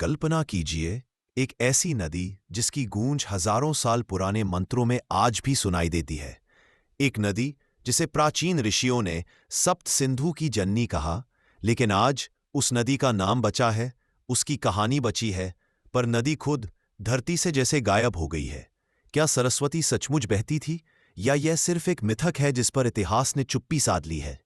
कल्पना कीजिए, एक ऐसी नदी जिसकी गूंज हजारों साल पुराने मंत्रों में आज भी सुनाई देती है। एक नदी जिसे प्राचीन ऋषियों ने सप्त सिंधु की जननी कहा, लेकिन आज उस नदी का नाम बचा है, उसकी कहानी बची है, पर नदी खुद धरती से जैसे गायब हो गई है। क्या सरस्वती सचमुच बहती थी, या यह सिर्फ एक मिथक है जिस पर इतिहास ने चुप्पी साध ली है?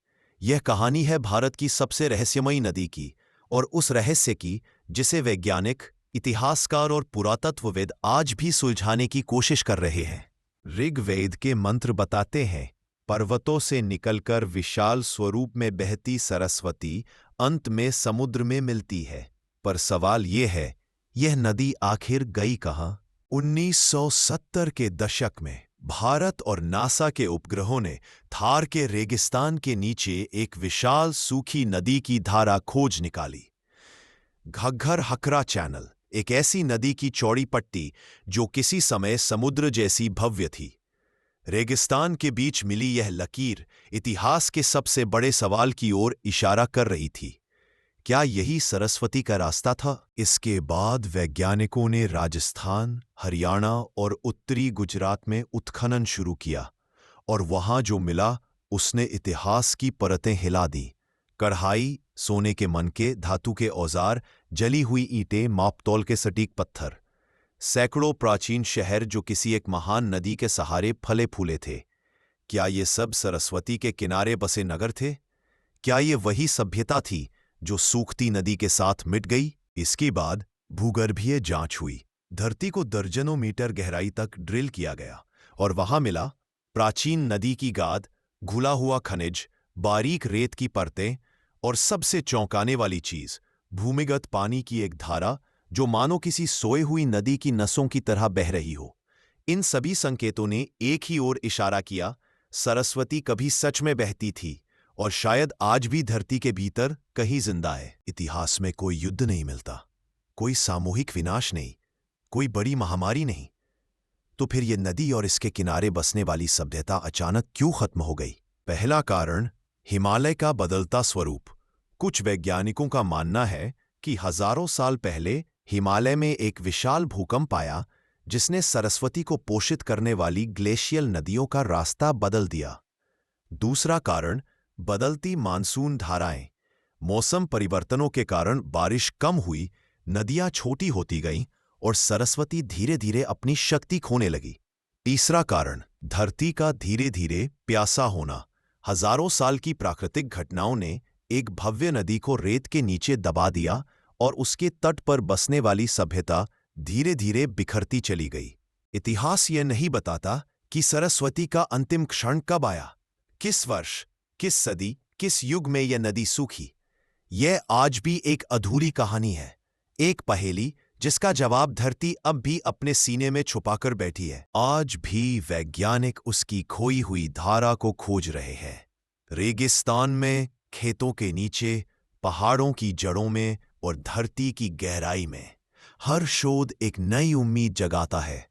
यह कहानी है भारत की सबसे रहस्यमयी नदी की, और उस रहस्य की जिसे वैज्ञानिक, इतिहासकार और पुरातत्वविद आज भी सुलझाने की कोशिश कर रहे हैं। ऋग्वेद के मंत्र बताते हैं, पर्वतों से निकलकर विशाल स्वरूप में बहती सरस्वती अंत में समुद्र में मिलती है। पर सवाल यह है, यह नदी आखिर गई कहाँ? 1970 के दशक में भारत और नासा के उपग्रहों ने थार के रेगिस्तान के नीचे एक विशाल सूखी नदी की धारा खोज निकाली। घग्गर हकरा चैनल, एक ऐसी नदी की चौड़ी पट्टी जो किसी समय समुद्र जैसी भव्य थी। रेगिस्तान के बीच मिली यह लकीर इतिहास के सबसे बड़े सवाल की ओर इशारा कर रही थी। क्या यही सरस्वती का रास्ता था? इसके बाद वैज्ञानिकों ने राजस्थान, हरियाणा और उत्तरी गुजरात में उत्खनन शुरू किया, और वहां जो मिला उसने इतिहास की परतें हिला दी। कढ़ाई, सोने के मनके, धातु के औजार, जली हुई ईंटें, मापतौल के सटीक पत्थर। सैकड़ों प्राचीन शहर जो किसी एक महान नदी के सहारे फले फूले थे। क्या ये सब सरस्वती के किनारे बसे नगर थे? क्या ये वही सभ्यता थी जो सूखती नदी के साथ मिट गई? इसके बाद भूगर्भीय जांच हुई। धरती को दर्जनों मीटर गहराई तक ड्रिल किया गया, और वहां मिला प्राचीन नदी की गाद, घुला हुआ खनिज, बारीक रेत की परतें, और सबसे चौंकाने वाली चीज, भूमिगत पानी की एक धारा जो मानो किसी सोए हुई नदी की नसों की तरह बह रही हो। इन सभी संकेतों ने एक ही ओर इशारा किया, सरस्वती कभी सच में बहती थी, और शायद आज भी धरती के भीतर कहीं जिंदा है। इतिहास में कोई युद्ध नहीं मिलता, कोई सामूहिक विनाश नहीं, कोई बड़ी महामारी नहीं। तो फिर यह नदी और इसके किनारे बसने वाली सभ्यता अचानक क्यों खत्म हो गई? पहला कारण, हिमालय का बदलता स्वरूप। कुछ वैज्ञानिकों का मानना है कि हजारों साल पहले हिमालय में एक विशाल भूकंप आया जिसने सरस्वती को पोषित करने वाली ग्लेशियल नदियों का रास्ता बदल दिया। दूसरा कारण, बदलती मानसून धाराएं। मौसम परिवर्तनों के कारण बारिश कम हुई, नदियां छोटी होती गईं, और सरस्वती धीरे धीरे अपनी शक्ति खोने लगी। तीसरा कारण, धरती का धीरे धीरे प्यासा होना। हजारों साल की प्राकृतिक घटनाओं ने एक भव्य नदी को रेत के नीचे दबा दिया, और उसके तट पर बसने वाली सभ्यता धीरे धीरे बिखरती चली गई। इतिहास यह नहीं बताता कि सरस्वती का अंतिम क्षण कब आया, किस वर्ष, किस सदी, किस युग में यह नदी सूखी। यह आज भी एक अधूरी कहानी है, एक पहेली जिसका जवाब धरती अब भी अपने सीने में छुपाकर बैठी है। आज भी वैज्ञानिक उसकी खोई हुई धारा को खोज रहे हैं। रेगिस्तान में, खेतों के नीचे, पहाड़ों की जड़ों में, और धरती की गहराई में। हर शोध एक नई उम्मीद जगाता है।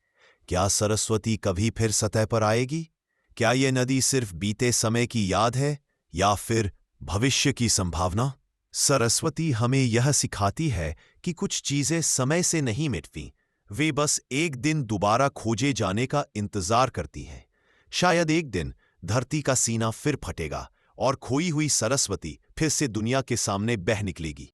क्या सरस्वती कभी फिर सतह पर आएगी? क्या यह नदी सिर्फ बीते समय की याद है, या फिर भविष्य की संभावना? सरस्वती हमें यह सिखाती है कि कुछ चीजें समय से नहीं मिटती, वे बस एक दिन दोबारा खोजे जाने का इंतजार करती हैं। शायद एक दिन धरती का सीना फिर फटेगा, और खोई हुई सरस्वती फिर से दुनिया के सामने बह निकलेगी।